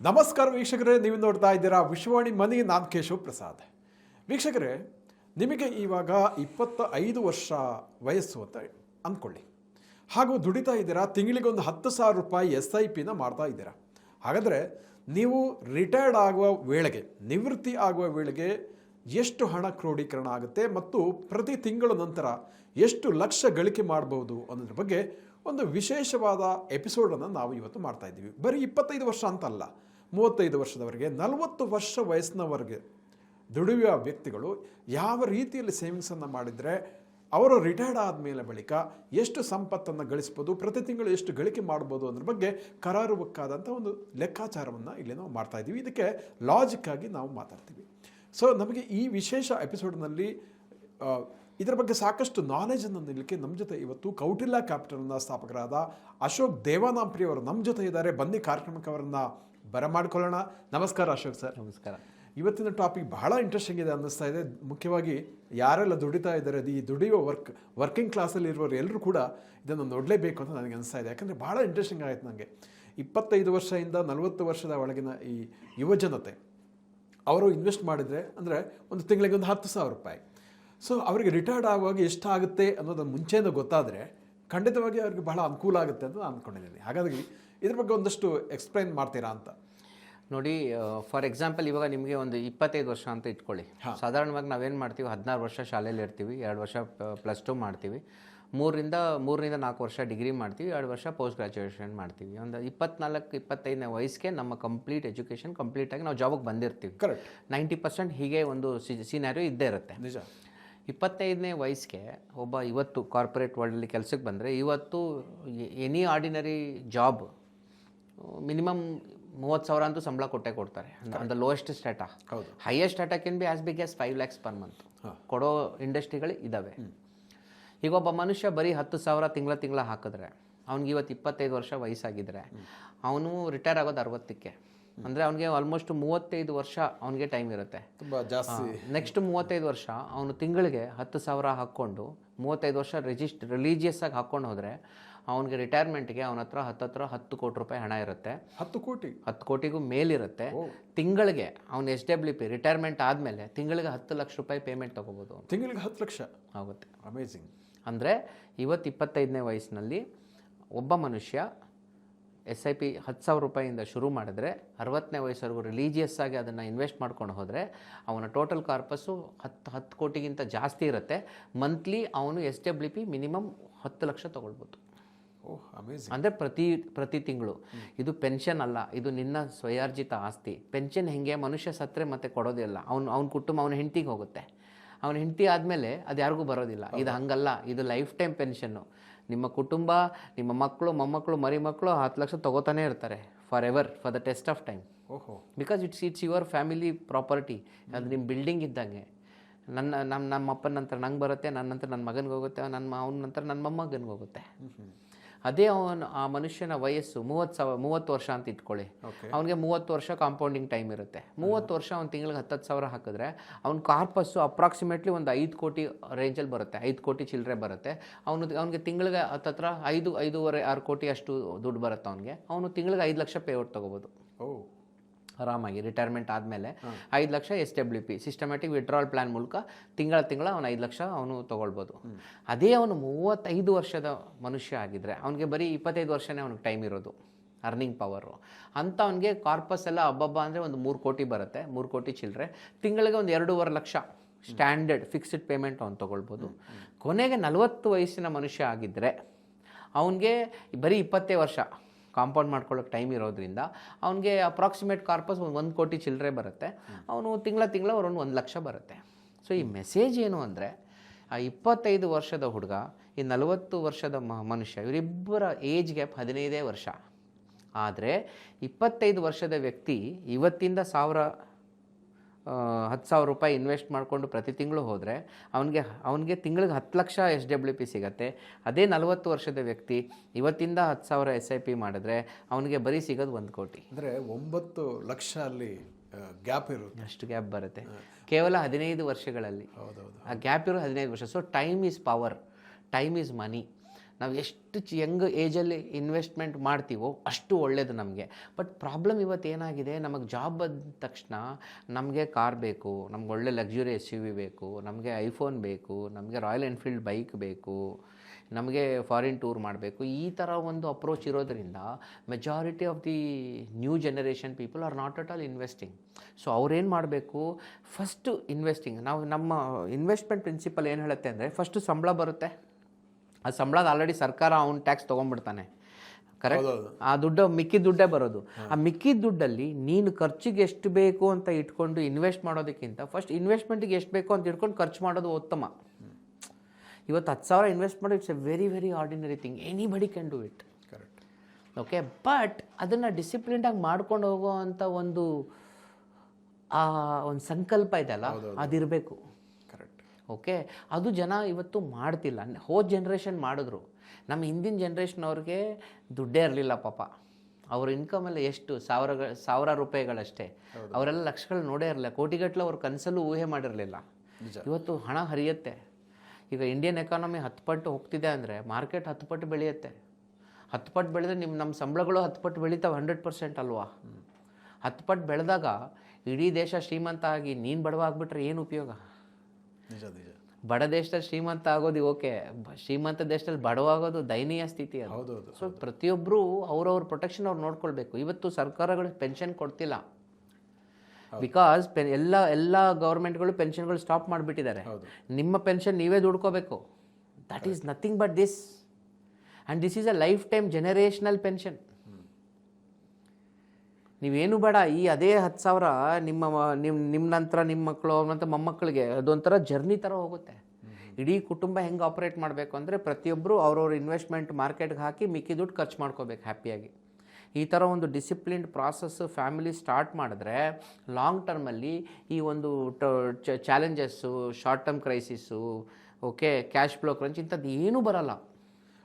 ನಮಸ್ಕಾರ ವೀಕ್ಷಕರೇ, ನೀವು ನೋಡ್ತಾ ಇದ್ದೀರಾ ವಿಶ್ವವಾಣಿ ಮನಿ. ನಾನು ಕೇಶವ್ ಪ್ರಸಾದ್. ವೀಕ್ಷಕರೇ, ನಿಮಗೆ ಇವಾಗ 25 ವರ್ಷ ವಯಸ್ಸು ಅಂತ ಅಂದ್ಕೊಳ್ಳಿ. ಹಾಗೂ ದುಡಿತಾ ಇದ್ದೀರಾ, ತಿಂಗಳಿಗೊಂದು 10,000 ರೂಪಾಯಿ SIPನ ಮಾಡ್ತಾ ಇದ್ದೀರಾ. ಹಾಗಾದರೆ ನೀವು ರಿಟೈರ್ಡ್ ಆಗುವ ವೇಳೆಗೆ, ನಿವೃತ್ತಿ ಆಗುವ ವೇಳೆಗೆ ಎಷ್ಟು ಹಣ ಕ್ರೋಢೀಕರಣ ಆಗುತ್ತೆ ಮತ್ತು ಪ್ರತಿ ತಿಂಗಳ ನಂತರ ಎಷ್ಟು ಲಕ್ಷ ಗಳಿಕೆ ಮಾಡಬಹುದು ಅನ್ನೋದ್ರ ಬಗ್ಗೆ ಒಂದು ವಿಶೇಷವಾದ ಎಪಿಸೋಡನ್ನು ನಾವು ಇವತ್ತು ಮಾಡ್ತಾ ಇದ್ದೀವಿ. ಬರೀ 25 ವರ್ಷ ಅಂತಲ್ಲ, 35 ವರ್ಷದವರೆಗೆ, 40 ವರ್ಷ ವಯಸ್ಸಿನವರೆಗೆ ದುಡಿಯುವ ವ್ಯಕ್ತಿಗಳು ಯಾವ ರೀತಿಯಲ್ಲಿ ಸೇವಿಂಗ್ಸನ್ನು ಮಾಡಿದರೆ ಅವರು ರಿಟೈರ್ಡ್ ಆದಮೇಲೆ ಬಳಿಕ ಎಷ್ಟು ಸಂಪತ್ತನ್ನು ಗಳಿಸ್ಬೋದು, ಪ್ರತಿ ತಿಂಗಳು ಎಷ್ಟು ಗಳಿಕೆ ಮಾಡ್ಬೋದು ಅನ್ನೋದ್ರ ಬಗ್ಗೆ ಕರಾರುವಕ್ಕಾದಂಥ ಒಂದು ಲೆಕ್ಕಾಚಾರವನ್ನು ಇಲ್ಲಿ ನಾವು ಮಾಡ್ತಾ ಇದ್ದೀವಿ. ಇದಕ್ಕೆ ಲಾಜಿಕ್ಕಾಗಿ ನಾವು ಮಾತಾಡ್ತೀವಿ. ಸೊ ನಮಗೆ ಈ ವಿಶೇಷ ಎಪಿಸೋಡ್ನಲ್ಲಿ ಇದರ ಬಗ್ಗೆ ಸಾಕಷ್ಟು ನಾಲೆಜನ್ನು ನೀಡಲಿಕ್ಕೆ ನಮ್ಮ ಜೊತೆ ಇವತ್ತು ಕೌಟಿಲ್ಯ ಕ್ಯಾಪಿಟಲ್ನ ಸ್ಥಾಪಕರಾದ ಅಶೋಕ್ ದೇವಾನಾಂಪ್ರಿ ಅವರು ನಮ್ಮ ಜೊತೆ ಇದ್ದಾರೆ. ಬನ್ನಿ ಕಾರ್ಯಕ್ರಮಕ್ಕೆ ಅವರನ್ನು ಬರಮಾಡಿಕೊಳ್ಳೋಣ. ನಮಸ್ಕಾರ ಅಶೋಕ್ ಸರ್. ನಮಸ್ಕಾರ. ಇವತ್ತಿನ ಟಾಪಿಕ್ ಬಹಳ ಇಂಟ್ರೆಸ್ಟಿಂಗ್ ಇದೆ ಅನ್ನಿಸ್ತಾ ಇದೆ. ಮುಖ್ಯವಾಗಿ ಯಾರೆಲ್ಲ ದುಡಿತಾ ಇದ್ದಾರೆ, ಈ ದುಡಿಯುವ ವರ್ಕಿಂಗ್ ಕ್ಲಾಸಲ್ಲಿ ಇರುವವರು ಎಲ್ಲರೂ ಕೂಡ ಇದನ್ನು ನೋಡಲೇಬೇಕು ಅಂತ ನನಗೆ ಅನಿಸ್ತಾ ಇದೆ. ಯಾಕಂದರೆ ಭಾಳ ಇಂಟ್ರೆಸ್ಟಿಂಗ್ ಆಯಿತು ನನಗೆ. 25 ವರ್ಷದಿಂದ 40 ವರ್ಷದ ಒಳಗಿನ ಈ ಯುವಜನತೆ ಅವರು ಇನ್ವೆಸ್ಟ್ ಮಾಡಿದರೆ ಅಂದರೆ ಒಂದು ತಿಂಗಳಿಗೆ ಒಂದು 10,000 ರೂಪಾಯಿ. ಸೊ ಅವರಿಗೆ ರಿಟೈರ್ಡ್ ಆಗುವಾಗ ಎಷ್ಟಾಗುತ್ತೆ ಅನ್ನೋದು ಮುಂಚೆನೇ ಗೊತ್ತಾದರೆ ಖಂಡಿತವಾಗಿ ಅವ್ರಿಗೆ ಬಹಳ ಅನುಕೂಲ ಆಗುತ್ತೆ ಅಂತ ನಾನು ಅಂದ್ಕೊಂಡಿದ್ದೀನಿ. ಹಾಗಾಗಿ ಇದ್ರ ಬಗ್ಗೆ ಒಂದಷ್ಟು ಎಕ್ಸ್ಪ್ಲೈನ್ ಮಾಡ್ತೀರಾ ಅಂತ. ನೋಡಿ, ಫಾರ್ ಎಕ್ಸಾಂಪಲ್ ಇವಾಗ ನಿಮಗೆ ಒಂದು 25 ವರ್ಷ ಅಂತ ಇಟ್ಕೊಳ್ಳಿ. ಸಾಧಾರಣವಾಗಿ ನಾವೇನು ಮಾಡ್ತೀವಿ, 16 ವರ್ಷ ಶಾಲೆಯಲ್ಲಿ ಇರ್ತೀವಿ, 2 ವರ್ಷ +2 ಮಾಡ್ತೀವಿ, 3ರಿಂದ 4 ವರ್ಷ ಡಿಗ್ರಿ ಮಾಡ್ತೀವಿ, 2 ವರ್ಷ ಪೋಸ್ಟ್ ಗ್ರಾಜುಯೇಷನ್ ಮಾಡ್ತೀವಿ. ಒಂದು 24-25ನೇ ವಯಸ್ಸಿಗೆ ನಮ್ಮ ಕಂಪ್ಲೀಟ್ ಎಜುಕೇಷನ್ ಕಂಪ್ಲೀಟಾಗಿ ನಾವು ಜಾಬಿಗೆ ಬಂದಿರ್ತೀವಿ. ಕರೆಕ್ಟ್. 90% ಹೀಗೆ ಒಂದು ಸಿನಾರಿಯೋ ಇದ್ದೇ ಇರುತ್ತೆ. ನಿಜ. 25ನೇ ವಯಸ್ಸಿಗೆ ಒಬ್ಬ ಇವತ್ತು ಕಾರ್ಪೊರೇಟ್ ವರ್ಲ್ಡಲ್ಲಿ ಕೆಲಸಕ್ಕೆ ಬಂದರೆ, ಇವತ್ತು ಎನಿ ಆರ್ಡಿನರಿ ಜಾಬ್ ಮಿನಿಮಮ್ 30,000 ಅಂತೂ ಸಂಬಳ ಕೊಡ್ತಾರೆ. ಒಂದು ಲೋಯೆಸ್ಟ್ ಸ್ಟಾಟಾ. ಹೌದು. Highest strata can be as big as 5 lakhs per month ಕೊಡೋ ಇಂಡಸ್ಟ್ರಿಗಳು ಇದ್ದಾವೆ. ಈಗ ಒಬ್ಬ ಮನುಷ್ಯ ಬರೀ 10,000 ತಿಂಗಳ ಹಾಕಿದ್ರೆ, ಅವ್ನಿಗೆ ಇವತ್ತು 25 ವರ್ಷ ವಯಸ್ಸಾಗಿದ್ದರೆ ಅವನು ರಿಟೈರ್ ಆಗೋದು 60ಕ್ಕೆ. ಅಂದರೆ ಅವನಿಗೆ ಆಲ್ಮೋಸ್ಟ್ 35 ವರ್ಷ ಅವನಿಗೆ ಟೈಮ್ ಇರುತ್ತೆ. ತುಂಬ ಜಾಸ್ತಿ. ನೆಕ್ಸ್ಟ್ 35 ವರ್ಷ ಅವನು ತಿಂಗಳಿಗೆ 10,000 ಹಾಕ್ಕೊಂಡು 35 ವರ್ಷ ರಿಲೀಜಿಯಸ್ ಆಗಿ ಹಾಕ್ಕೊಂಡು ಹೋದರೆ ಅವನಿಗೆ ರಿಟೈರ್ಮೆಂಟ್ಗೆ ಅವನ ಹತ್ರ 10 ಕೋಟಿ ರೂಪಾಯಿ ಹಣ ಇರುತ್ತೆ. 10 ಕೋಟಿಗೂ ಮೇಲಿರುತ್ತೆ. ತಿಂಗಳಿಗೆ ಅವನು SWP ರಿಟೈರ್ಮೆಂಟ್ ಆದಮೇಲೆ ತಿಂಗಳಿಗೆ 10 ಲಕ್ಷ ರೂಪಾಯಿ ಪೇಮೆಂಟ್ ತೊಗೋಬೋದು. ತಿಂಗಳಿಗೆ 10 ಲಕ್ಷ ಆಗುತ್ತೆ. ಅಮೇಝಿಂಗ್. ಅಂದರೆ ಇವತ್ತು 25ನೇ ವಯಸ್ಸಿನಲ್ಲಿ ಒಬ್ಬ ಮನುಷ್ಯ SIP 10,000 ರೂಪಾಯಿಂದ ಶುರು ಮಾಡಿದ್ರೆ 60ನೇ ವಯಸ್ಸವರೆಗೂ ರಿಲೀಜಿಯಸ್ ಆಗಿ ಅದನ್ನು ಇನ್ವೆಸ್ಟ್ ಮಾಡ್ಕೊಂಡು ಹೋದರೆ ಅವನ ಟೋಟಲ್ ಕಾರ್ಪಸ್ಸು 10 ಕೋಟಿಗಿಂತ ಜಾಸ್ತಿ ಇರುತ್ತೆ. ಮಂತ್ಲಿ ಅವನು SWP ಮಿನಿಮಮ್ 10 ಲಕ್ಷ ತೊಗೊಳ್ಬೋದು. ಅಂದರೆ ಪ್ರತಿ ತಿಂಗಳು. ಇದು ಪೆನ್ಷನ್ ಅಲ್ಲ, ಇದು ನಿನ್ನ ಸ್ವಯಾರ್ಜಿತ ಆಸ್ತಿ. ಪೆನ್ಷನ್ ಹೆಂಗೆ, ಮನುಷ್ಯ ಸತ್ತರೆ ಮತ್ತೆ ಕೊಡೋದಿಲ್ಲ, ಅವನ ಕುಟುಂಬ ಅವನ ಹೆಂಡತಿಗೆ ಹೋಗುತ್ತೆ. ಅವನ ಹೆಂಡತಿ ಆದಮೇಲೆ ಅದು ಯಾರಿಗೂ ಬರೋದಿಲ್ಲ. ಇದು ಹಂಗಲ್ಲ, ಇದು ಲೈಫ್ ಟೈಮ್ ಪೆನ್ಷನ್ನು. ನಿಮ್ಮ ಕುಟುಂಬ, ನಿಮ್ಮ ಮಕ್ಕಳು, ಮೊಮ್ಮಕ್ಕಳು, ಮರಿಮಕ್ಕಳು 10 ಲಕ್ಷ ತೊಗೋತಾನೆ ಇರ್ತಾರೆ for ever, for the test of time. Because it's your family property. ಅದು ನಿಮ್ಮ ಬಿಲ್ಡಿಂಗ್ ಇದ್ದಂಗೆ. ನಮ್ಮ ಅಪ್ಪನ ನಂತರ ನಂಗೆ ಬರುತ್ತೆ, ನನ್ನ ನಂತರ ನನ್ನ ಮಗನಿಗೆ ಹೋಗುತ್ತೆ, ಅವನ ನಂತರ ನನ್ನ ಮೊಮ್ಮಗನಿಗೆ ಹೋಗುತ್ತೆ. ಅದೇ ಆ ಮನುಷ್ಯನ ವಯಸ್ಸು 30 ವರ್ಷ ಅಂತ ಇಟ್ಕೊಳ್ಳಿ. ಅವನಿಗೆ 30 ವರ್ಷ ಕಾಂಪೌಂಡಿಂಗ್ ಟೈಮ್ ಇರುತ್ತೆ. 30 ವರ್ಷ ಅವ್ನು ತಿಂಗಳಿಗೆ 10,000 ಹಾಕಿದ್ರೆ ಅವ್ನ ಕಾರ್ಪಸ್ಸು ಅಪ್ರಾಕ್ಸಿಮೇಟ್ಲಿ ಒಂದು 5 ಕೋಟಿ ರೇಂಜಲ್ಲಿ ಬರುತ್ತೆ. 5 ಕೋಟಿ ಚಿಲ್ಲರೆ ಬರುತ್ತೆ. ಅವನಿಗೆ ತಿಂಗಳಿಗೆ ಹತ್ತತ್ರ 5-5.5-6 ಕೋಟಿ ಅಷ್ಟು ದುಡ್ಡು ಬರುತ್ತೆ. ಅವನು ತಿಂಗಳಿಗೆ 5 ಲಕ್ಷ ಪೇಔಟ್ ತೊಗೋಬೋದು ಆರಾಮಾಗಿ. ರಿಟೈರ್ಮೆಂಟ್ ಆದಮೇಲೆ 5 lakh SWP systematic withdrawal plan ಮೂಲಕ ತಿಂಗಳ ಅವನು 5 ಲಕ್ಷ ಅವನು ತೊಗೊಳ್ಬೋದು. ಅದೇ ಅವನು 35 ವರ್ಷದ ಮನುಷ್ಯ ಆಗಿದ್ದರೆ ಅವನಿಗೆ ಬರೀ 25 ವರ್ಷನೇ ಅವ್ನಿಗೆ ಟೈಮ್ ಇರೋದು, ಅರ್ನಿಂಗ್ ಪವರು ಅಂತ. ಅವನಿಗೆ ಕಾರ್ಪಸ್ ಎಲ್ಲ ಹಬ್ಬ ಅಂದರೆ ಒಂದು 3 ಕೋಟಿ ಬರುತ್ತೆ, 3 ಕೋಟಿ ಚಿಲ್ಲರೆ. ತಿಂಗಳಿಗೆ ಒಂದು 2.5 ಲಕ್ಷ ಸ್ಟ್ಯಾಂಡರ್ಡ್ ಫಿಕ್ಸ್ಡ್ ಪೇಮೆಂಟ್ ಅವ್ನು ತೊಗೊಳ್ಬೋದು. ಕೊನೆಗೆ 40 ವಯಸ್ಸಿನ ಮನುಷ್ಯ ಆಗಿದ್ದರೆ ಅವನಿಗೆ ಬರೀ 20 ವರ್ಷ ಕಾಂಪೌಂಡ್ ಮಾಡ್ಕೊಳ್ಳೋಕೆ ಟೈಮ್ ಇರೋದ್ರಿಂದ ಅವನಿಗೆ ಅಪ್ರಾಕ್ಸಿಮೇಟ್ ಕಾರ್ಪಸ್ 1 ಕೋಟಿ ಚಿಲ್ಲರೆ ಬರುತ್ತೆ. ಅವನು ತಿಂಗಳ ಅವ್ರೊಂದು 1 ಲಕ್ಷ ಬರುತ್ತೆ. ಸೊ ಈ ಮೆಸೇಜ್ ಏನು ಅಂದರೆ, ಆ 25 ವರ್ಷದ ಹುಡುಗ, ಈ 40 ವರ್ಷದ ಮನುಷ್ಯ, ಇವರಿಬ್ಬರ ಏಜ್ ಗ್ಯಾಪ್ 15 ವರ್ಷ. ಆದರೆ 25 ವರ್ಷದ ವ್ಯಕ್ತಿ ಇವತ್ತಿಂದ 10,000 ರೂಪಾಯಿ ಇನ್ವೆಸ್ಟ್ ಮಾಡಿಕೊಂಡು ಪ್ರತಿ ತಿಂಗಳು ಹೋದರೆ ಅವನಿಗೆ ತಿಂಗಳಿಗೆ 10 ಲಕ್ಷ SWP ಸಿಗುತ್ತೆ. ಅದೇ 40 ವರ್ಷದ ವ್ಯಕ್ತಿ ಇವತ್ತಿಂದ 10,000 SIP ಮಾಡಿದ್ರೆ ಅವನಿಗೆ ಬರೀ ಸಿಗೋದು 1 ಕೋಟಿ. ಅಂದರೆ 9 ಲಕ್ಷ ಅಲ್ಲಿ ಗ್ಯಾಪ್ ಇರುತ್ತೆ. ಅಷ್ಟು ಗ್ಯಾಪ್ ಬರುತ್ತೆ ಕೇವಲ 15 ವರ್ಷಗಳಲ್ಲಿ. ಆ ಗ್ಯಾಪ್ ಇರೋ 15 ವರ್ಷ. So time is power, time is ಮನಿ. ನಾವು ಎಷ್ಟು ಯಂಗ್ ಏಜಲ್ಲಿ ಇನ್ವೆಸ್ಟ್ಮೆಂಟ್ ಮಾಡ್ತೀವೋ ಅಷ್ಟು ಒಳ್ಳೆಯದು ನಮಗೆ. ಬಟ್ ಪ್ರಾಬ್ಲಮ್ ಇವತ್ತು ಏನಾಗಿದೆ, ನಮಗೆ ಜಾಬ್ ಬಂದ ತಕ್ಷಣ ನಮಗೆ ಕಾರ್ ಬೇಕು, ನಮ್ಗೆ ಒಳ್ಳೆ ಲಕ್ಸುರಿ SUV ಬೇಕು, ನಮಗೆ ಐಫೋನ್ ಬೇಕು, ನಮಗೆ ರಾಯಲ್ ಎನ್ಫೀಲ್ಡ್ ಬೈಕ್ ಬೇಕು, ನಮಗೆ ಫಾರಿನ್ ಟೂರ್ ಮಾಡಬೇಕು. ಈ ಥರ ಒಂದು ಅಪ್ರೋಚ್ ಇರೋದರಿಂದ majority of the new generation people are not at all investing. So ಅವ್ರೇನು ಮಾಡಬೇಕು, ಫಸ್ಟು ಇನ್ವೆಸ್ಟಿಂಗ್. ನಾವು ನಮ್ಮ ಇನ್ವೆಸ್ಟ್ಮೆಂಟ್ ಪ್ರಿನ್ಸಿಪಲ್ ಏನು ಹೇಳುತ್ತೆ ಅಂದರೆ, ಫಸ್ಟು ಸಂಬಳ ಬರುತ್ತೆ, ಆ ಸಂಬಳದ ಆಲ್ರೆಡಿ ಸರ್ಕಾರ ಅವ್ನು ಟ್ಯಾಕ್ಸ್ ತೊಗೊಂಡ್ಬಿಡ್ತಾನೆ, ಕರೆಕ್ಟ್? ಆ ದುಡ್ಡು ಮಿಕ್ಕಿದ ದುಡ್ಡೇ ಬರೋದು. ಆ ಮಿಕ್ಕಿದ ದುಡ್ಡಲ್ಲಿ ನೀನು ಖರ್ಚಿಗೆ ಎಷ್ಟು ಬೇಕು ಅಂತ ಇಟ್ಕೊಂಡು ಇನ್ವೆಸ್ಟ್ ಮಾಡೋದಕ್ಕಿಂತ ಫಸ್ಟ್ ಇನ್ವೆಸ್ಟ್ಮೆಂಟಿಗೆ ಎಷ್ಟು ಬೇಕು ಅಂತ ಇಟ್ಕೊಂಡು ಖರ್ಚು ಮಾಡೋದು ಉತ್ತಮ. ಇವತ್ತು 10,000 ಇನ್ವೆಸ್ಟ್ ಮಾಡಿ it's A very very ordinary thing, anybody can do it, correct. Okay. But ಅದನ್ನು ಡಿಸಿಪ್ಲಿನ್ಡಾಗಿ ಮಾಡ್ಕೊಂಡು ಹೋಗೋ ಅಂಥ ಒಂದು ಸಂಕಲ್ಪ ಇದೆಯಲ್ಲ, ಅದಿರಬೇಕು, ಕರೆಕ್ಟ್. ಓಕೆ. ಅದು ಜನ ಇವತ್ತು ಮಾಡ್ತಿಲ್ಲ. ಹೋದ ಜನ್ರೇಷನ್ ಮಾಡಿದ್ರು, ನಮ್ಮ ಹಿಂದಿನ ಜನ್ರೇಷನ್ ಅವ್ರಿಗೆ ದುಡ್ಡೇ ಇರಲಿಲ್ಲ ಪಾಪ. ಅವ್ರ ಇನ್ಕಮಲ್ಲಿ ಎಷ್ಟು ಸಾವಿರ ರೂಪಾಯಿಗಳಷ್ಟೇ, ಅವರೆಲ್ಲ ಲಕ್ಷಗಳು ನೋಡೇ ಇರಲಿಲ್ಲ, ಕೋಟಿಗಟ್ಟಲೆ ಅವ್ರ ಕನಸಲ್ಲೂ ಊಹೆ ಮಾಡಿರಲಿಲ್ಲ. ಇವತ್ತು ಹಣ ಹರಿಯುತ್ತೆ. ಈಗ ಇಂಡಿಯನ್ ಎಕಾನಮಿ 10 ಪಟ್ಟು ಹೋಗ್ತಿದೆ ಅಂದರೆ ಮಾರ್ಕೆಟ್ 10 ಪಟ್ಟು ಬೆಳೆಯುತ್ತೆ. 10 ಪಟ್ಟು ಬೆಳೆದ್ರೆ ನಮ್ಮ ಸಂಬಳಗಳು 10 ಪಟ್ಟು ಬೆಳೀತಾವೆ, 100% ಅಲ್ವಾ? 10 ಪಟ್ಟು ಬೆಳೆದಾಗ ಇಡೀ ದೇಶ ಶ್ರೀಮಂತ ಆಗಿ ನೀನು ಬಡವ ಆಗಿಬಿಟ್ರೆ ಏನು ಉಪಯೋಗ? ನಿಜ ನಿಜ. ಬಡ ದೇಶದಲ್ಲಿ ಶ್ರೀಮಂತ ಆಗೋದು ಓಕೆ, ಶ್ರೀಮಂತ ದೇಶದಲ್ಲಿ ಬಡವಾಗೋದು ದಯನೀಯ ಸ್ಥಿತಿ ಅದು. ಹೌದೌದು. ಸೊ ಪ್ರತಿಯೊಬ್ಬರು ಅವ್ರವ್ರ ಪ್ರೊಟೆಕ್ಷನ್ ಅವ್ರು ನೋಡ್ಕೊಳ್ಬೇಕು. ಇವತ್ತು ಸರ್ಕಾರಗಳು ಪೆನ್ಷನ್ ಕೊಡ್ತಿಲ್ಲ, ಬಿಕಾಸ್ ಎಲ್ಲ ಗೌರ್ಮೆಂಟ್ಗಳು ಪೆನ್ಷನ್ಗಳು ಸ್ಟಾಪ್ ಮಾಡಿಬಿಟ್ಟಿದ್ದಾರೆ. ನಿಮ್ಮ ಪೆನ್ಷನ್ ನೀವೇ ದುಡ್ಕೋಬೇಕು. That is nothing but this, and this is a lifetime generational pension. ನೀವೇನು ಬೇಡ, ಈ ಅದೇ 10,000 ನಿಮ್ಮ ನಂತರ ನಿಮ್ಮ ಮಕ್ಕಳು ನಂತರ ಮೊಮ್ಮಕ್ಕಳಿಗೆ ಅದೊಂಥರ ಜರ್ನಿ ಥರ ಹೋಗುತ್ತೆ. ಇಡೀ ಕುಟುಂಬ ಹೆಂಗೆ ಆಪ್ರೇಟ್ ಮಾಡಬೇಕು ಅಂದರೆ ಪ್ರತಿಯೊಬ್ಬರು ಅವ್ರವ್ರ ಇನ್ವೆಸ್ಟ್ಮೆಂಟ್ ಮಾರ್ಕೆಟ್ಗೆ ಹಾಕಿ ಮಿಕ್ಕಿ ದುಡ್ಡು ಖರ್ಚು ಮಾಡ್ಕೋಬೇಕು ಹ್ಯಾಪಿಯಾಗಿ. ಈ ಥರ ಒಂದು ಡಿಸಿಪ್ಲಿನ್ಡ್ ಪ್ರಾಸೆಸ್ಸು ಫ್ಯಾಮಿಲಿ ಸ್ಟಾರ್ಟ್ ಮಾಡಿದ್ರೆ ಲಾಂಗ್ ಟರ್ಮಲ್ಲಿ ಈ ಒಂದು challenges, short term crisis, okay, cash flow crunch ಇಂಥದ್ದು ಏನೂ ಬರಲ್ಲ.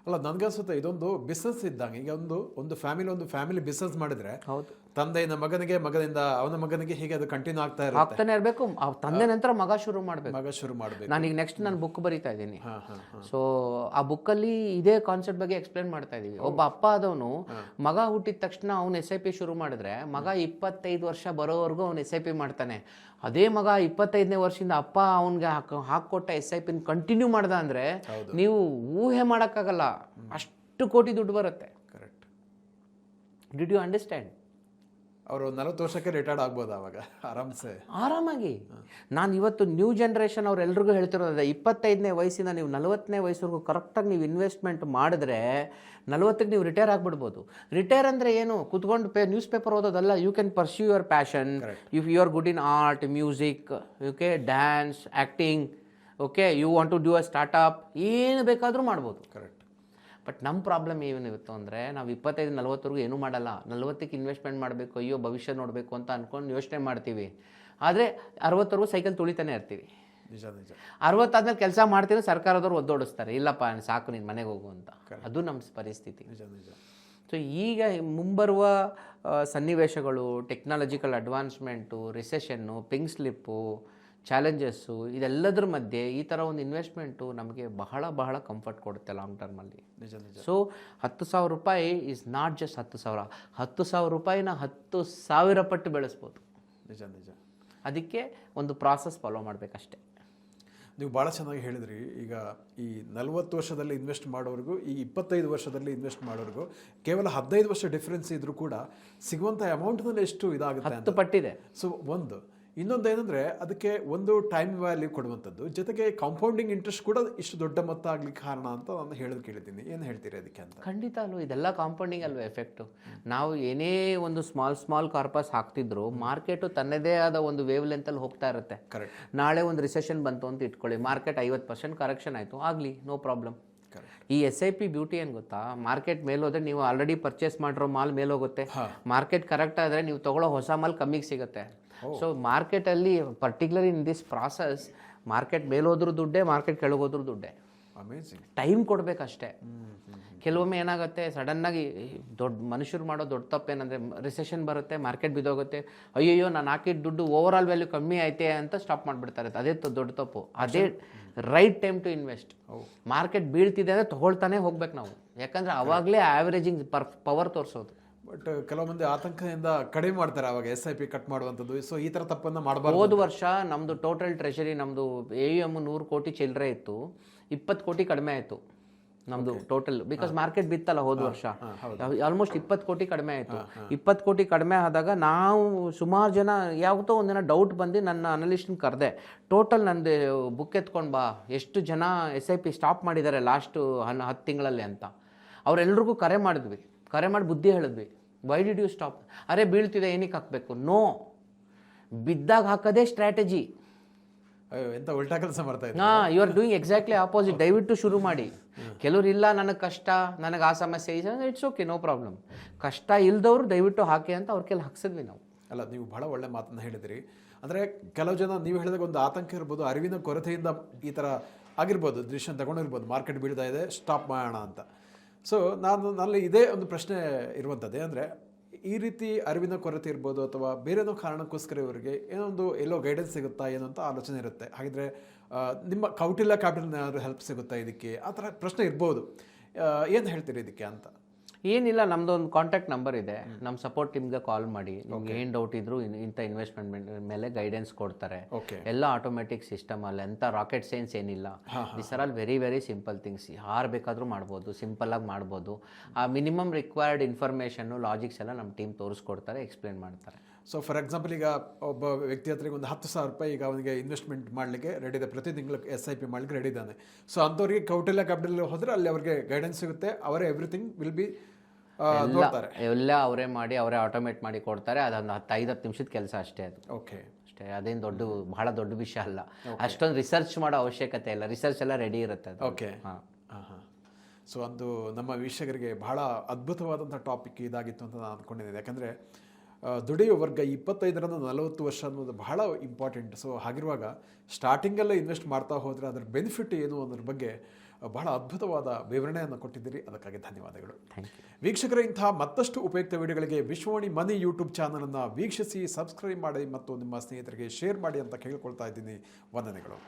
ಅಲ್ಲ, ನನಗನ್ಸುತ್ತೆ ಇದೊಂದು ಬಿಸ್ನೆಸ್ ಇದ್ದಂಗೆ. ಈಗ ಒಂದು ಫ್ಯಾಮಿಲಿ ಬಿಸ್ನೆಸ್ ಮಾಡಿದ್ರೆ, ಹೌದು, ತಂದೆಯಿಂದ ಮಗನಿಗೆ, ಮಗನಿಂದ ಅವನ ಮಗನಿಗೆ, ಹೀಗೆ ಅದು ಕಂಟಿನ್ಯೂ ಆಗ್ತಾನೆ ಇರಬೇಕು. ತಂದೆ ನಂತರ ಮಗ ಶುರು ಮಾಡಬೇಕು. ನಾನೀಗ ನೆಕ್ಸ್ಟ್ ನಾನು ಬುಕ್ ಬರೀತಾ ಇದ್ದೀನಿ. ಸೊ ಆ ಬುಕ್ಕಲ್ಲಿ ಇದೇ ಕಾನ್ಸೆಪ್ಟ್ ಬಗ್ಗೆ ಎಕ್ಸ್ಪ್ಲೇನ್ ಮಾಡ್ತಾ ಇದ್ದೀವಿ. ಒಬ್ಬ ಅಪ್ಪ ಆದವನು ಮಗ ಹುಟ್ಟಿದ ತಕ್ಷಣ ಅವ್ನು SIP ಶುರು ಮಾಡಿದ್ರೆ ಮಗ 25 ವರ್ಷ ಬರೋವರೆಗೂ ಅವ್ನು SIP ಮಾಡ್ತಾನೆ. ಅದೇ ಮಗ 25ನೇ ವರ್ಷದಿಂದ ಅಪ್ಪ ಅವನಿಗೆ ಹಾಕೊಟ್ಟ SIP ಕಂಟಿನ್ಯೂ ಮಾಡ್ದ ಅಂದರೆ ನೀವು ಊಹೆ ಮಾಡೋಕ್ಕಾಗಲ್ಲ, ಅಷ್ಟು ಕೋಟಿ ದುಡ್ಡು ಬರುತ್ತೆ. ಕರೆಕ್ಟ್. Did you understand? ಅವರು 40 ವರ್ಷಕ್ಕೆ ರಿಟೈರ್ಡ್ ಆಗ್ಬೋದು ಅವಾಗ ಆರಾಮಾಗಿ. ನಾನು ಇವತ್ತು ನ್ಯೂ ಜನ್ರೇಷನ್ ಅವ್ರೆಲ್ರಿಗೂ ಹೇಳ್ತಿರೋದು, 25ನೇ ವಯಸ್ಸಿಂದ ನೀವು 40ನೇ ವಯಸ್ಸವರೆಗೂ ಕರೆಕ್ಟಾಗಿ ನೀವು ಇನ್ವೆಸ್ಟ್ಮೆಂಟ್ ಮಾಡಿದ್ರೆ 40ಕ್ಕೆ ನೀವು ರಿಟೈರ್ ಆಗಿಬಿಡ್ಬೋದು. ರಿಟೈರ್ ಅಂದರೆ ಏನು? ಕುತ್ಕೊಂಡು ನ್ಯೂಸ್ ಪೇಪರ್ ಓದೋದಲ್ಲ. You can pursue your passion. If you are good in art, music, okay, dance, acting, okay, you want to do a startup, ಏನು ಬೇಕಾದರೂ ಮಾಡ್ಬೋದು. ಕರೆಕ್ಟ್. ಬಟ್ ನಮ್ಮ ಪ್ರಾಬ್ಲಮ್ ಏನಿತ್ತು ಅಂದರೆ ನಾವು 25-40ವರೆಗೂ ಏನೂ ಮಾಡಲ್ಲ. 40ಕ್ಕೆ ಇನ್ವೆಸ್ಟ್ಮೆಂಟ್ ಮಾಡಬೇಕು, ಅಯ್ಯೋ ಭವಿಷ್ಯ ನೋಡಬೇಕು ಅಂತ ಅಂದ್ಕೊಂಡು ಯೋಚನೆ ಮಾಡ್ತೀವಿ. ಆದರೆ 60ವರೆಗೂ ಸೈಕಲ್ ತುಳಿತಾನೆ ಇರ್ತೀವಿ. ನಿಜ ನಿಜ. 60 ಆದ್ಮೇಲೆ ಕೆಲಸ ಮಾಡ್ತೀವಿ, ಸರ್ಕಾರದವ್ರು ಒದ್ದೋಡಿಸ್ತಾರೆ, ಇಲ್ಲಪ್ಪ ಸಾಕು ನೀನು ಮನೆಗೆ ಹೋಗು ಅಂತ. ಅದು ನಮ್ಮ ಪರಿಸ್ಥಿತಿ. ನಿಜ ನಿಜ. ಸೊ ಈಗ ಮುಂಬರುವ ಸನ್ನಿವೇಶಗಳು, technological advancement, ರಿಸೆಷನ್ನು, pink slip, challenges, ಇದೆಲ್ಲದ್ರ ಮಧ್ಯೆ ಈ ಥರ ಒಂದು ಇನ್ವೆಸ್ಟ್ಮೆಂಟು ನಮಗೆ ಬಹಳ ಬಹಳ ಕಂಫರ್ಟ್ ಕೊಡುತ್ತೆ ಲಾಂಗ್ ಟರ್ಮಲ್ಲಿ. ನಿಜ ನಿಜ. ಸೊ 10,000 ರೂಪಾಯಿ ಈಸ್ ನಾಟ್ ಜಸ್ಟ್ 10,000. 10,000 ರೂಪಾಯಿನ 10,000 ಪಟ್ಟು ಬೆಳೆಸ್ಬೋದು. ನಿಜ ನಿಜ. ಅದಕ್ಕೆ ಒಂದು ಪ್ರಾಸೆಸ್ ಫಾಲೋ ಮಾಡಬೇಕಷ್ಟೆ. ನೀವು ಭಾಳ ಚೆನ್ನಾಗಿ ಹೇಳಿದ್ರಿ. ಈಗ ಈ 40 ವರ್ಷದಲ್ಲಿ ಇನ್ವೆಸ್ಟ್ ಮಾಡೋರಿಗೂ ಈ 25 ವರ್ಷದಲ್ಲಿ ಇನ್ವೆಸ್ಟ್ ಮಾಡೋರಿಗೂ ಕೇವಲ 15 ವರ್ಷ ಡಿಫ್ರೆನ್ಸ್ ಇದ್ರೂ ಕೂಡ ಸಿಗುವಂಥ ಅಮೌಂಟ್ನಲ್ಲಿ ಎಷ್ಟು ಇದಾಗುತ್ತೆ 10 ಪಟ್ಟಿದೆ. ಸೊ ಇನ್ನೊಂದು ಏನಂದರೆ ಅದಕ್ಕೆ ಒಂದು ಟೈಮ್ ವ್ಯಾಲ್ಯೂ ಕೊಡುವಂಥದ್ದು, ಜೊತೆಗೆ ಕಾಂಪೌಂಡಿಂಗ್ ಇಂಟ್ರೆಸ್ಟ್ ಕೂಡ ಇಷ್ಟು ದೊಡ್ಡ ಮೊತ್ತ ಆಗ್ಲಿಕ್ಕೆ ಕಾರಣ ಅಂತ ನಾನು ಹೇಳೋದು ಕೇಳಿದ್ದೀನಿ. ಏನು ಹೇಳ್ತೀರಿ ಅದಕ್ಕೆ ಅಂತ? ಖಂಡಿತ ಅಲ್ವ, ಇದೆಲ್ಲ ಕಾಂಪೌಂಡಿಂಗ್ ಅಲ್ವ ಎಫೆಕ್ಟು. ನಾವು ಏನೇ ಒಂದು ಸ್ಮಾಲ್ ಕಾರ್ಪಸ್ ಹಾಕ್ತಿದ್ರು ಮಾರ್ಕೆಟು ತನ್ನದೇ ಆದ ಒಂದು ವೇವ್ ಲೆಂತಲ್ಲಿ ಹೋಗ್ತಾ ಇರುತ್ತೆ. ಕರೆಕ್ಟ್. ನಾಳೆ ಒಂದು ರಿಸೆಷನ್ ಬಂತು ಅಂತ ಇಟ್ಕೊಳ್ಳಿ, ಮಾರ್ಕೆಟ್ 50% ಕರೆಕ್ಷನ್ ಆಯಿತು, ಆಗಲಿ, ನೋ ಪ್ರಾಬ್ಲಮ್. ಈ SIP ಬ್ಯೂಟಿ ಏನು ಗೊತ್ತಾ, ಮಾರ್ಕೆಟ್ ಮೇಲೋದ್ರೆ ನೀವು ಆಲ್ರೆಡಿ ಪರ್ಚೇಸ್ ಮಾಡಿರೋ ಮಾಲ್ ಮೇಲೋಗುತ್ತೆ, ಮಾರ್ಕೆಟ್ ಕರೆಕ್ಟ್ ಆದರೆ ನೀವು ತೊಗೊಳ್ಳೋ ಹೊಸ ಮಾಲ್ ಕಮ್ಮಿಗೆ ಸಿಗುತ್ತೆ. ಸೊ ಮಾರ್ಕೆಟಲ್ಲಿ particular in this process market ಮೇಲೋದ್ರೂ ದುಡ್ಡೇ, ಮಾರ್ಕೆಟ್ ಕೆಳಗೋದ್ರೂ ದುಡ್ಡೇ. ಅಮೇಜಿಂಗ್. ಟೈಮ್ ಕೊಡಬೇಕಷ್ಟೇ. ಕೆಲವೊಮ್ಮೆ ಏನಾಗುತ್ತೆ, ಸಡನ್ನಾಗಿ ದೊಡ್ಡ ಮನುಷ್ಯರು ಮಾಡೋ ದೊಡ್ಡ ತಪ್ಪೇನಂದರೆ ರಿಸೆಷನ್ ಬರುತ್ತೆ, ಮಾರ್ಕೆಟ್ ಬಿದ್ದೋಗುತ್ತೆ, ಅಯ್ಯಯ್ಯೋ ನಾನು ಹಾಕಿದ ದುಡ್ಡು ಓವರ್ ಆಲ್ ವ್ಯಾಲ್ಯೂ ಕಮ್ಮಿ ಐತೆ ಅಂತ ಸ್ಟಾಪ್ ಮಾಡಿಬಿಡ್ತಾರೆ. ಅದೇ ದೊಡ್ಡ ತಪ್ಪು. ಅದೇ right time to invest. Market ಬೀಳ್ತಿದೆ ಅಂದರೆ ತೊಗೊಳ್ತಾನೆ ಹೋಗ್ಬೇಕು ನಾವು, ಯಾಕಂದರೆ ಅವಾಗಲೇ ಆ್ಯಾವ್ರೇಜಿಂಗ್ ಪವರ್ ತೋರಿಸೋದು. ಬಟ್ ಕೆಲವು ಮಂದಿ ಆತಂಕದಿಂದ ಕಡಿಮೆ ಮಾಡ್ತಾರೆ ಅವಾಗ SIP ಕಟ್ ಮಾಡುವಂಥದ್ದು. ಸೊ ಈ ಥರ ತಪ್ಪನ್ನು ಮಾಡಬಾರ್ದು. ಹೋದ ವರ್ಷ ನಮ್ಮದು ಟೋಟಲ್ ಟ್ರೆಷರಿ ನಮ್ಮದು AUM 100 ಕೋಟಿ ಚಿಲ್ಲರೆ ಇತ್ತು, 20 ಕೋಟಿ ಕಡಿಮೆ ಆಯಿತು ನಮ್ಮದು ಟೋಟಲ್. ಬಿಕಾಸ್ ಮಾರ್ಕೆಟ್ ಬಿತ್ತಲ್ಲ ಹೋದ ವರ್ಷ, ಆಲ್ಮೋಸ್ಟ್ 20 ಕೋಟಿ ಕಡಿಮೆ ಆಯಿತು. 20 ಕೋಟಿ ಕಡಿಮೆ ಆದಾಗ ನಾವು ಸುಮಾರು ಜನ ಯಾವತ್ತೋ ಒಂದಿನ ಡೌಟ್ ಬಂದು ನನ್ನ ಅನಲಿಸ್ಟ್ನ ಕರೆದೆ, ಟೋಟಲ್ ನಂದು ಬುಕ್ ಎತ್ಕೊಂಡು ಬಾ, ಎಷ್ಟು ಜನ SIP ಸ್ಟಾಪ್ ಮಾಡಿದ್ದಾರೆ ಲಾಸ್ಟ್ 10 ತಿಂಗಳಲ್ಲಿ ಅಂತ. ಅವರೆಲ್ರಿಗೂ ಕರೆ ಮಾಡಿದ್ವಿ, ಕರೆ ಮಾಡಿ ಬುದ್ಧಿ ಹೇಳಿದ್ವಿ. Why did you stop? ಅರೆ ಬೀಳ್ತಿದೆ ಏನಕ್ಕೆ ಹಾಕಬೇಕು? ನೋ, ಬಿದ್ದಾಗ ಹಾಕೋದೇ ಸ್ಟ್ರಾಟಜಿ. ಎಂತ ಉಲ್ಟಾ ಕೆಲಸ ಮಾಡ್ತಾ ಇದ್ದಾರೆ. You are doing exactly opposite. ದಯವಿಟ್ಟು ಶುರು ಮಾಡಿ. ಕೆಲವ್ರು ಇಲ್ಲ ನನಗೆ ಕಷ್ಟ, ನನಗೆ ಆ ಸಮಸ್ಯೆ ಇದೆ, ಇಟ್ಸ್ ಓಕೆ, ನೋ ಪ್ರಾಬ್ಲಮ್. ಕಷ್ಟ ಇಲ್ದವ್ರು ದಯವಿಟ್ಟು ಹಾಕಿ ಅಂತ ಅವ್ರ ಕೈಲಿ ಹಾಕ್ಸಿದ್ವಿ ನಾವು. ಅಲ್ಲ, ನೀವು ಬಹಳ ಒಳ್ಳೆ ಮಾತನ್ನು ಹೇಳಿದಿರಿ. ಅಂದರೆ ಕೆಲವು ಜನ ನೀವು ಹೇಳಿದಾಗ ಒಂದು ಆತಂಕ ಇರ್ಬೋದು, ಅರಿವಿನ ಕೊರತೆಯಿಂದ ಈ ಥರ ಆಗಿರ್ಬೋದು, ಡಿಸಿಷನ್ ತಗೊಂಡಿರ್ಬೋದು, ಮಾರ್ಕೆಟ್ ಬೀಳ್ತಾ ಇದೆ ಸ್ಟಾಪ್ ಮಾಡೋಣ ಅಂತ. ಸೊ ನಲ್ಲಿ ಇದೇ ಒಂದು ಪ್ರಶ್ನೆ ಇರುವಂಥದ್ದೇ, ಅಂದರೆ ಈ ರೀತಿ ಅರಿವಿನ ಕೊರತೆ ಇರ್ಬೋದು ಅಥವಾ ಬೇರೆನೋ ಕಾರಣಕ್ಕೋಸ್ಕರ ಇವರಿಗೆ ಎಲ್ಲೋ ಗೈಡೆನ್ಸ್ ಸಿಗುತ್ತಾ ಏನೋ ಅಂತ ಆಲೋಚನೆ ಇರುತ್ತೆ. ಹಾಗಿದ್ರೆ ನಿಮ್ಮ ಕೌಟಿಲ್ಯ ಕ್ಯಾಪಿಟಲ್ ಏನಾದರೂ ಹೆಲ್ಪ್ ಸಿಗುತ್ತಾ ಇದಕ್ಕೆ? ಆ ಥರ ಪ್ರಶ್ನೆ ಇರ್ಬೋದು. ಏನು ಹೇಳ್ತೀರಿ ಇದಕ್ಕೆ ಅಂತ? ಏನಿಲ್ಲ, ನಮ್ದು ಒಂದು ಕಾಂಟ್ಯಾಕ್ಟ್ ನಂಬರ್ ಇದೆ, ನಮ್ಮ ಸಪೋರ್ಟ್ ಟೀಮ್ಗೆ ಕಾಲ್ ಮಾಡಿ, ನಿಮ್ಗೆ ಏನು ಡೌಟ್ ಇದ್ರು ಇಂಥ ಇನ್ವೆಸ್ಟ್ಮೆಂಟ್ ಮೇಲೆ ಗೈಡೆನ್ಸ್ ಕೊಡ್ತಾರೆ. ಎಲ್ಲ ಆಟೋಮೆಟಿಕ್ ಸಿಸ್ಟಮ್ ಅಲ್ಲ, ಎಂಥ ರಾಕೆಟ್ ಸೈನ್ಸ್ ಏನಿಲ್ಲ. This are all very very simple things. ಯಾರು ಬೇಕಾದರೂ ಮಾಡ್ಬೋದು, ಸಿಂಪಲ್ಲಾಗಿ ಮಾಡ್ಬೋದು. ಆ ಮಿನಿಮಮ್ ರಿಕ್ವೈರ್ಡ್ ಇನ್ಫಾರ್ಮೇಷನ್ನು, ಲಾಜಿಕ್ಸ್ ಎಲ್ಲ ನಮ್ಮ ಟೀಮ್ ತೋರಿಸ್ಕೊಡ್ತಾರೆ, ಎಕ್ಸ್ಪ್ಲೇನ್ ಮಾಡ್ತಾರೆ. ಸೊ ಫಾರ್ ಎಕ್ಸಾಂಪಲ್, ಈಗ ಒಬ್ಬ ವ್ಯಕ್ತಿ ಹತ್ರ ಒಂದು 10,000 ರೂಪಾಯಿ ಈಗ ಅವನಿಗೆ ಇನ್ವೆಸ್ಟ್ಮೆಂಟ್ ಮಾಡಲಿಕ್ಕೆ ರೆಡಿ ಇದೆ, ಪ್ರತಿ ತಿಂಗಳು SIP ಮಾಡಲಿಕ್ಕೆ ರೆಡಿ ಇದ್ದಾನೆ. ಸೊ ಅಂಥವ್ರಿಗೆ ಕೌಟಿಲ್ಯ ಕ್ಯಾಪಿಟಲ್ ಹೋದರೆ ಅಲ್ಲಿ ಅವ್ರಿಗೆ ಗೈಡೆನ್ಸ್ ಸಿಗುತ್ತೆ, ಅವರೇ ಎವ್ರಿಥಿಂಗ್ ವಿಲ್ ಬಿ ನೋಡ್ತಾರೆ. ಎಲ್ಲ ಅವರೇ ಮಾಡಿ, ಅವರೇ ಆಟೋಮೇಟ್ ಮಾಡಿ ಕೊಡ್ತಾರೆ. ಅದೊಂದು 5-10 ನಿಮಿಷದ ಕೆಲಸ ಅಷ್ಟೇ. ಅದು ಓಕೆ, ಅಷ್ಟೇ. ಅದೇನು ಬಹಳ ದೊಡ್ಡ ವಿಷಯ ಅಲ್ಲ. ಅಷ್ಟೊಂದು ರಿಸರ್ಚ್ ಮಾಡೋ ಅವಶ್ಯಕತೆ ಇಲ್ಲ, ರಿಸರ್ಚ್ ಎಲ್ಲ ರೆಡಿ ಇರುತ್ತೆ ಅದು. ಓಕೆ, ಹಾಂ. ಸೊ ಒಂದು ನಮ್ಮ ವೀಕ್ಷಕರಿಗೆ ಬಹಳ ಅದ್ಭುತವಾದಂಥ ಟಾಪಿಕ್ ಇದಾಗಿತ್ತು ಅಂತ ನಾನು ಅಂದ್ಕೊಂಡಿದ್ದೀನಿ. ಯಾಕಂದರೆ ದುಡಿಯುವ ವರ್ಗ 25ರಿಂದ 40 ವರ್ಷ ಅನ್ನೋದು ಬಹಳ ಇಂಪಾರ್ಟೆಂಟ್. ಸೊ ಹಾಗಿರುವಾಗ ಸ್ಟಾರ್ಟಿಂಗಲ್ಲೇ ಇನ್ವೆಸ್ಟ್ ಮಾಡ್ತಾ ಹೋದರೆ ಅದರ ಬೆನಿಫಿಟ್ ಏನು ಅನ್ನೋದ್ರ ಬಗ್ಗೆ ಬಹಳ ಅದ್ಭುತವಾದ ವಿವರಣೆಯನ್ನು ಕೊಟ್ಟಿದ್ದೀರಿ. ಅದಕ್ಕಾಗಿ ಧನ್ಯವಾದಗಳು. ವೀಕ್ಷಕರೇ, ಇಂತಹ ಮತ್ತಷ್ಟು ಉಪಯುಕ್ತ ವಿಡಿಯೋಗಳಿಗೆ ವಿಶ್ವವಾಣಿ ಮನಿ ಯೂಟ್ಯೂಬ್ ಚಾನಲನ್ನು ವೀಕ್ಷಿಸಿ, ಸಬ್ಸ್ಕ್ರೈಬ್ ಮಾಡಿ ಮತ್ತು ನಿಮ್ಮ ಸ್ನೇಹಿತರಿಗೆ ಶೇರ್ ಮಾಡಿ ಅಂತ ಕೇಳಿಕೊಳ್ತಾ ಇದ್ದೀನಿ. ವಂದನೆಗಳು.